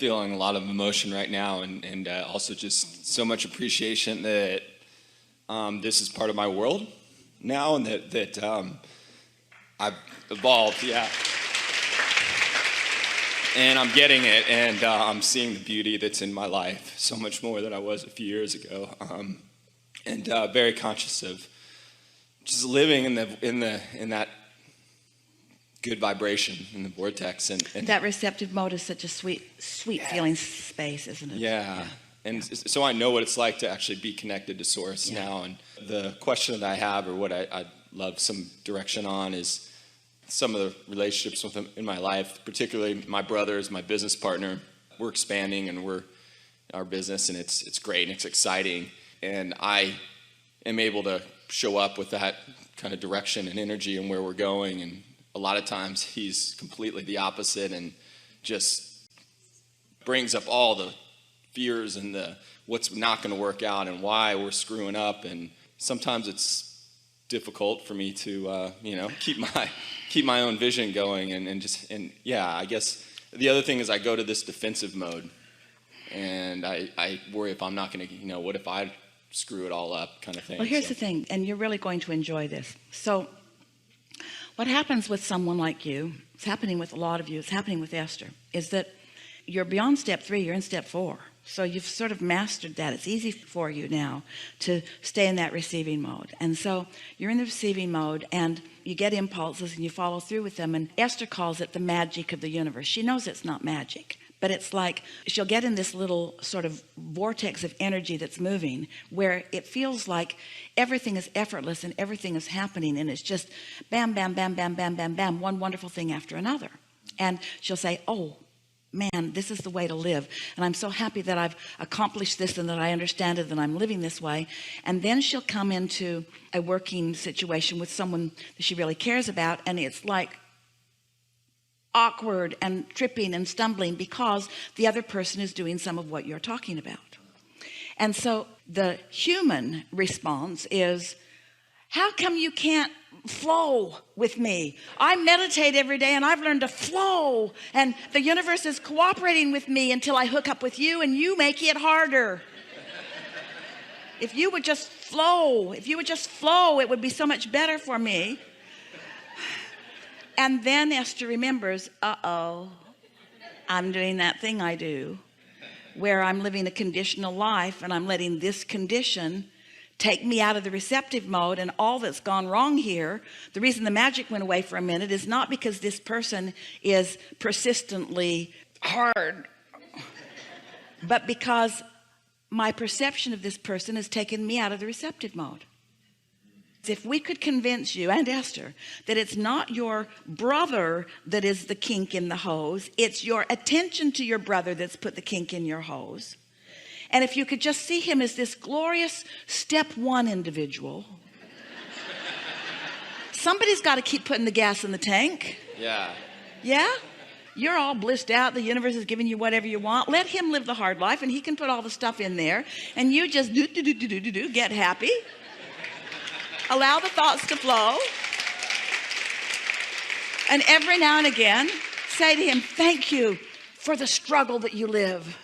feeling a lot of emotion right now, and also just so much appreciation that this is part of my world now, and that I've evolved, yeah. And I'm getting it, and I'm seeing the beauty that's in my life so much more than I was a few years ago, and very conscious of just living in that good vibration in the vortex, and that receptive mode is such a sweet feeling space, isn't it? Yeah. And so I know what it's like to actually be connected to Source now. And the question that I have, or what I'd love some direction on, is some of the relationships with them in my life, particularly my brother, my business partner. We're expanding, and our business, and it's great and it's exciting. And I am able to show up with that kind of direction and energy and where we're going. And a lot of times he's completely the opposite and just brings up all the fears and what's not going to work out and why we're screwing up. And sometimes it's difficult for me to keep my own vision going, and yeah, I guess the other thing is I go to this defensive mode, and I worry if I'm not going to, what if I screw it all up, kind of thing. Well, here's the thing, and you're really going to enjoy this. So what happens with someone like you, it's happening with a lot of you, it's happening with Esther, is that you're beyond step 3, you're in step 4. So you've sort of mastered that. It's easy for you now to stay in that receiving mode. And so you're in the receiving mode, and you get impulses and you follow through with them. And Esther calls it the magic of the universe. She knows it's not magic, but it's like she'll get in this little sort of vortex of energy that's moving, where it feels like everything is effortless and everything is happening, and it's just bam, bam, bam, bam, bam, bam, bam, one wonderful thing after another. And she'll say, oh man, this is the way to live, and I'm so happy that I've accomplished this and that I understand it and I'm living this way. And then she'll come into a working situation with someone that she really cares about, and it's like awkward and tripping and stumbling because the other person is doing some of what you're talking about. And so the human response is, how come you can't flow with me? I meditate every day and I've learned to flow, and the universe is cooperating with me until I hook up with you, and you make it harder. If you would just flow, it would be so much better for me. And then Esther remembers, I'm doing that thing I do where I'm living a conditional life, and I'm letting this condition take me out of the receptive mode. And all that's gone wrong here, the reason the magic went away for a minute, is not because this person is persistently hard, but because my perception of this person has taken me out of the receptive mode. If we could convince you and Esther that it's not your brother that is the kink in the hose, it's your attention to your brother that's put the kink in your hose. And if you could just see him as this glorious step 1 individual. Somebody's got to keep putting the gas in the tank. Yeah? You're all blissed out. The universe is giving you whatever you want. Let him live the hard life, and he can put all the stuff in there, and you just get happy. Allow the thoughts to flow. And every now and again, say to him, thank you for the struggle that you live.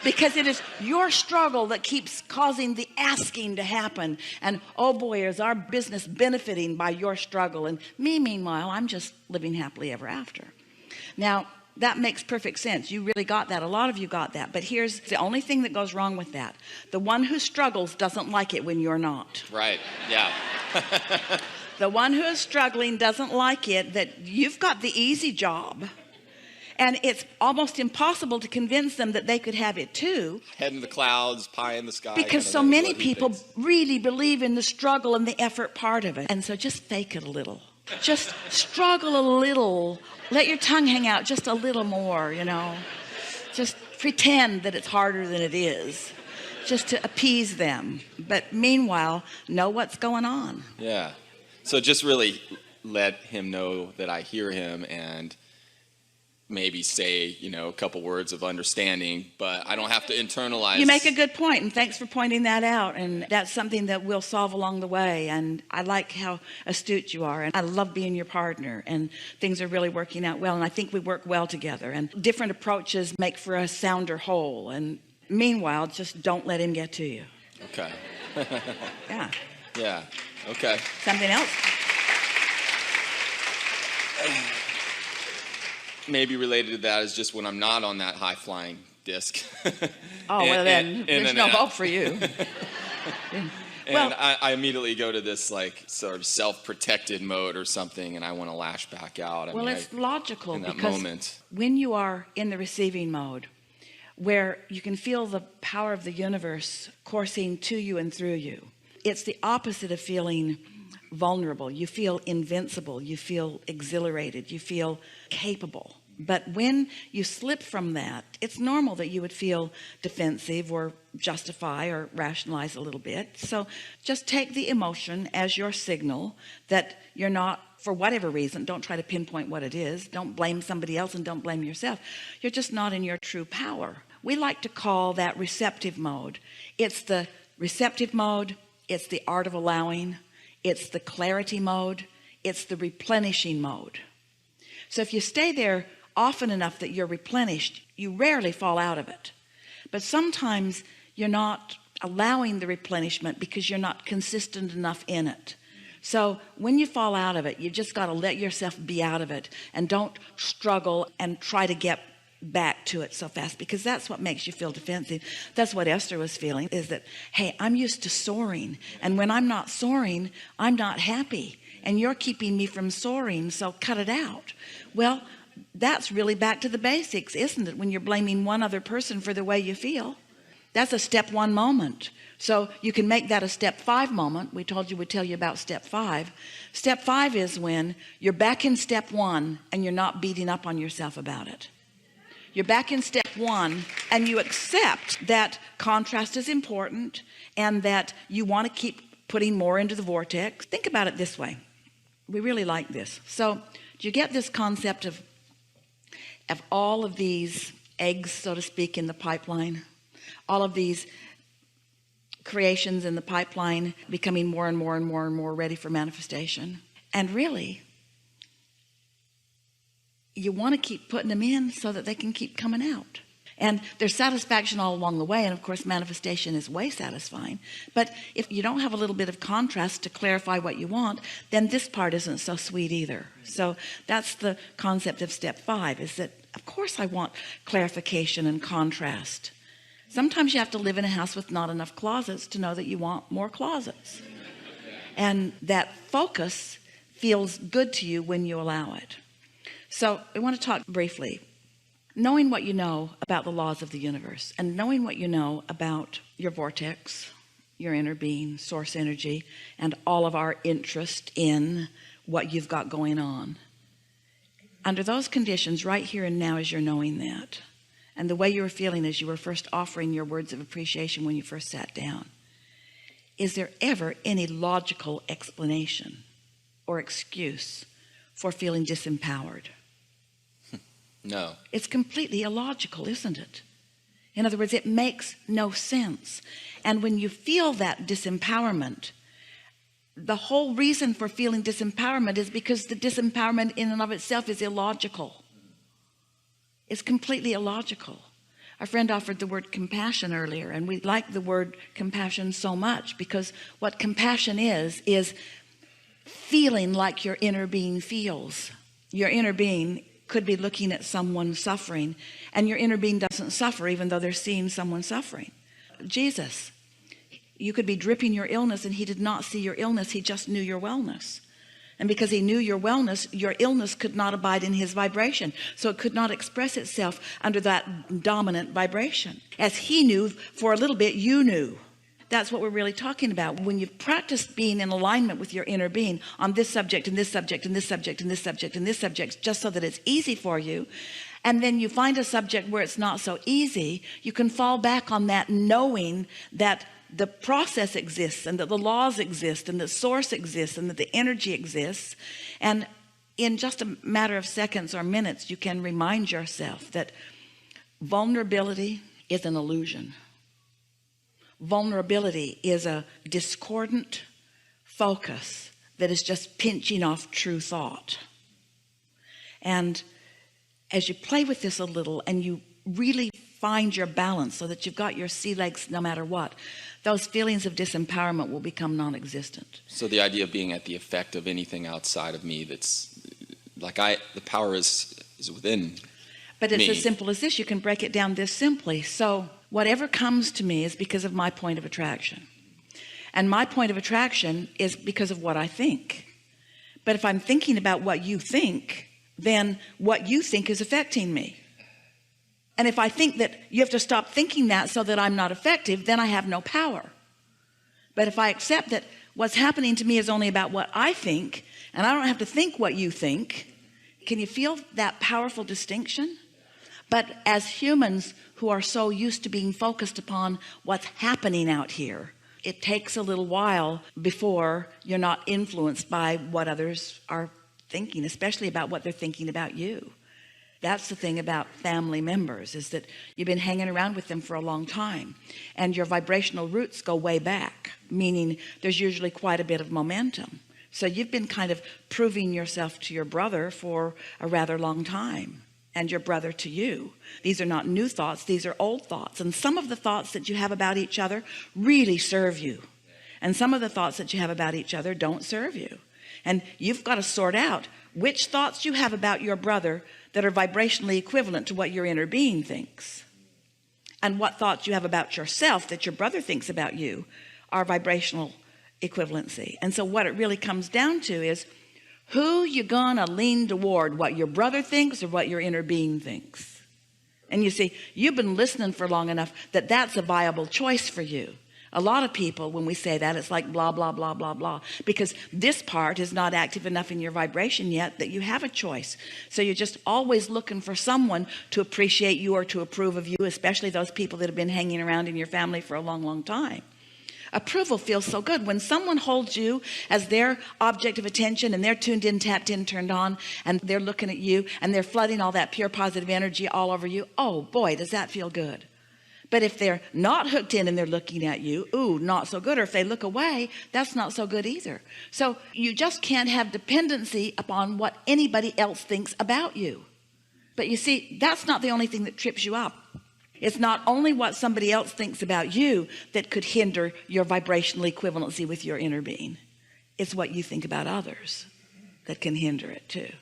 Because it is your struggle that keeps causing the asking to happen. And oh boy, is our business benefiting by your struggle. And me, meanwhile, I'm just living happily ever after. Now, that makes perfect sense. You really got that. A lot of you got that. But here's the only thing that goes wrong with that. The one who struggles doesn't like it when you're not. Right, yeah. The one who is struggling doesn't like it that you've got the easy job. And it's almost impossible to convince them that they could have it too. Head in the clouds, pie in the sky. Because so many people really believe in the struggle and the effort part of it. And so just fake it a little. Just struggle a little. Let your tongue hang out just a little more, Just pretend that it's harder than it is. Just to appease them. But meanwhile, know what's going on. maybe say, a couple words of understanding, but I don't have to internalize. You make a good point, and thanks for pointing that out. And that's something that we'll solve along the way. And I like how astute you are, and I love being your partner, and things are really working out well. And I think we work well together, and different approaches make for a sounder whole. And meanwhile, just don't let him get to you. Okay. Yeah. Yeah. Okay. Something else? Maybe related to that is just when I'm not on that high flying disc. Oh, well, then there's no hope for you. And I immediately go to this like sort of self-protected mode or something, and I want to lash back out. It's logical in that because moment. when you are in the receiving mode, where you can feel the power of the universe coursing to you and through you, it's the opposite of feeling vulnerable. You feel invincible, you feel exhilarated, you feel capable. But when you slip from that, it's normal that you would feel defensive or justify or rationalize a little bit. So just take the emotion as your signal that you're not, for whatever reason, don't try to pinpoint what it is. Don't blame somebody else and don't blame yourself. You're just not in your true power. We like to call that receptive mode. It's the receptive mode. It's the art of allowing. It's the clarity mode. It's the replenishing mode. So if you stay there often enough that you're replenished, you rarely fall out of it. But sometimes you're not allowing the replenishment because you're not consistent enough in it. So when you fall out of it, you just got to let yourself be out of it, and don't struggle and try to get back to it so fast, because that's what makes you feel defensive. That's what Esther was feeling, is that, hey, I'm used to soaring, and when I'm not soaring, I'm not happy, and you're keeping me from soaring, so cut it out. Well, that's really back to the basics, isn't it? When you're blaming one other person for the way you feel, that's a step 1 moment. So you can make that a step 5 moment. We told you we'd tell you about step 5. Step 5 is when you're back in step 1 and you're not beating up on yourself about it. You're back in step 1 and you accept that contrast is important and that you want to keep putting more into the vortex. Think about it this way. We really like this. So do you get this concept of all of these eggs, so to speak, in the pipeline? All of these creations in the pipeline becoming more and more and more and more ready for manifestation. And really, you want to keep putting them in so that they can keep coming out. And there's satisfaction all along the way, and of course manifestation is way satisfying. But if you don't have a little bit of contrast to clarify what you want, then this part isn't so sweet either. So that's the concept of step 5, is that of course I want clarification and contrast. Sometimes you have to live in a house with not enough closets to know that you want more closets, and that focus feels good to you when you allow it. So I want to talk briefly. Knowing what you know about the laws of the universe, and knowing what you know about your vortex, your inner being, source energy, and all of our interest in what you've got going on. Under those conditions, right here and now, as you're knowing that, and the way you were feeling as you were first offering your words of appreciation when you first sat down, is there ever any logical explanation or excuse for feeling disempowered? No. It's completely illogical, isn't it? In other words, it makes no sense. And when you feel that disempowerment, the whole reason for feeling disempowerment is because the disempowerment in and of itself is illogical. It's completely illogical. Our friend offered the word compassion earlier, and we like the word compassion so much because what compassion is feeling like your inner being feels. Your inner being could be looking at someone suffering, and your inner being doesn't suffer even though they're seeing someone suffering. Jesus, you could be dripping your illness and he did not see your illness, he just knew your wellness. And because he knew your wellness, your illness could not abide in his vibration, so it could not express itself under that dominant vibration. As he knew for a little bit, you knew. That's what we're really talking about. When you've practiced being in alignment with your inner being on this subject and this subject and this subject and this subject and this subject, just so that it's easy for you, and then you find a subject where it's not so easy, you can fall back on that, knowing that the process exists and that the laws exist and the source exists and that the energy exists, and in just a matter of seconds or minutes, you can remind yourself that vulnerability is an illusion. Vulnerability is a discordant focus that is just pinching off true thought. And as you play with this a little and you really find your balance so that you've got your sea legs no matter what, those feelings of disempowerment will become non-existent. So the idea of being at the effect of anything outside of me, that's like the power is within. But it's me. as simple as this. You can break it down this simply. So whatever comes to me is because of my point of attraction. And my point of attraction is because of what I think. But if I'm thinking about what you think, then what you think is affecting me. And if I think that you have to stop thinking that so that I'm not effective, then I have no power. But if I accept that what's happening to me is only about what I think, and I don't have to think what you think, can you feel that powerful distinction? But as humans who are so used to being focused upon what's happening out here, it takes a little while before you're not influenced by what others are thinking, especially about what they're thinking about you. That's the thing about family members, is that you've been hanging around with them for a long time and your vibrational roots go way back, meaning there's usually quite a bit of momentum. So you've been kind of proving yourself to your brother for a rather long time, and your brother to you. These are not new thoughts, these are old thoughts. And some of the thoughts that you have about each other really serve you. And some of the thoughts that you have about each other don't serve you. And you've got to sort out which thoughts you have about your brother that are vibrationally equivalent to what your inner being thinks, and what thoughts you have about yourself that your brother thinks about you are vibrational equivalency. And so what it really comes down to is who you gonna lean toward, what your brother thinks or what your inner being thinks. And you see, you've been listening for long enough that that's a viable choice for you. A lot of people, when we say that, it's like blah blah blah blah blah, because this part is not active enough in your vibration yet that you have a choice. So you're just always looking for someone to appreciate you or to approve of you, especially those people that have been hanging around in your family for a long time. Approval feels so good when someone holds you as their object of attention, and they're tuned in, tapped in, turned on, and they're looking at you and they're flooding all that pure positive energy all over you. Oh boy, does that feel good. But if they're not hooked in and they're looking at you, ooh, not so good. Or if they look away, that's not so good either. So you just can't have dependency upon what anybody else thinks about you. But you see, that's not the only thing that trips you up. It's not only what somebody else thinks about you that could hinder your vibrational equivalency with your inner being. It's what you think about others that can hinder it too.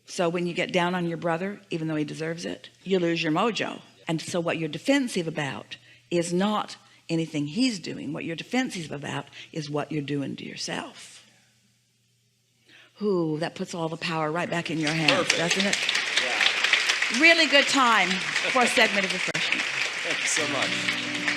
So when you get down on your brother, even though he deserves it, you lose your mojo. And so what you're defensive about is not anything he's doing. What you're defensive about is what you're doing to yourself. Ooh, that puts all the power right back in your hands, doesn't it? Yeah. Really good time for a segment of refreshment. Thank you so much.